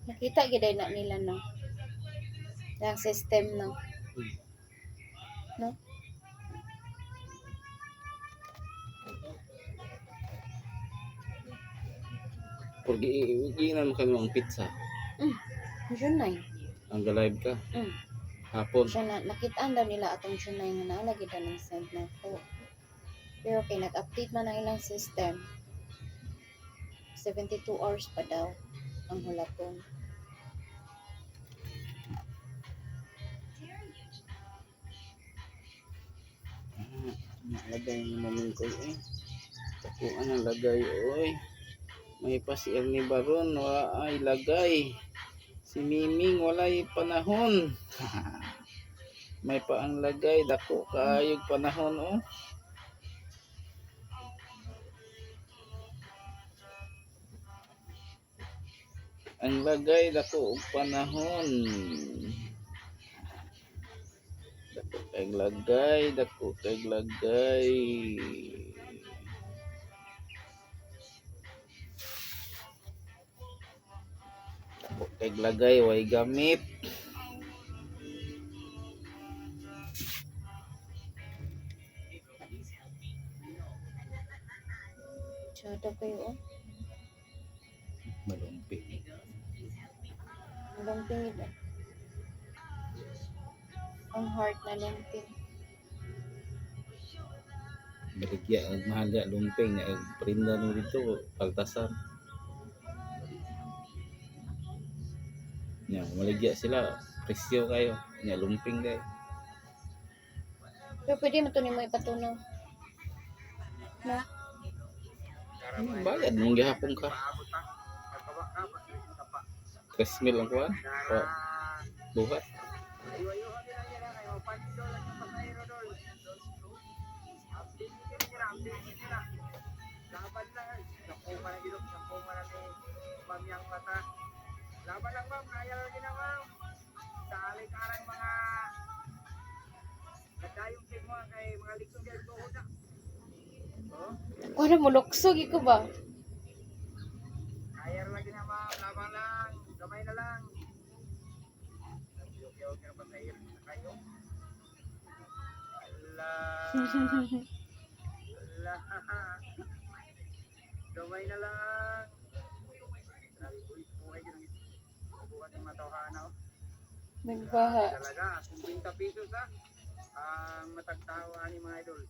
Nakita gid na nila no. Yang system no. No? Porque iinan mo kami ang pizza. Yun na Ang live ka. Hapon. Siya na, nakitaan daw nila atong Junay nga nalagi daw ng send na ko. Pero okay, nag-update man ang ilang system. 72 hours pa daw ang hulaton. Lagay mo namin ko eh. Kung anong lagay oy. May pa si Ernie Baron wala ay lagay. Si Miming wala ay panahon. May pa ang lagay dako kaayog panahon oh. Ang lagay dako og panahon. Dako kay lagay, dako kay lagay. Dako kay lagay way gamit. Tsada kayo oh. Malumpi. Lumping ito. Ang heart na lumping. Baligya ang mahalya lumping na prinda mo dito paltasan. Nya maligya sila presyo kayo nya lumping kayo. Pero pwede mo ito ni mo ipatunaw. Na? Bayad mong gihapon ka. 3,000 lang kuha. Buhat. Laban lang ma'am, kaya lagi na ma'am. Sa alikaran mga nadayong kay mga kay mga liksong kay tuhod na. Ano mo luksog iko ba? Kaya lagi na ma'am, laban lang, gamay na lang. Okay na pa sa iyo kayo. Gamay na lang. Nagbaha. Talaga, 50 pesos ang matagtawa ni mga idol.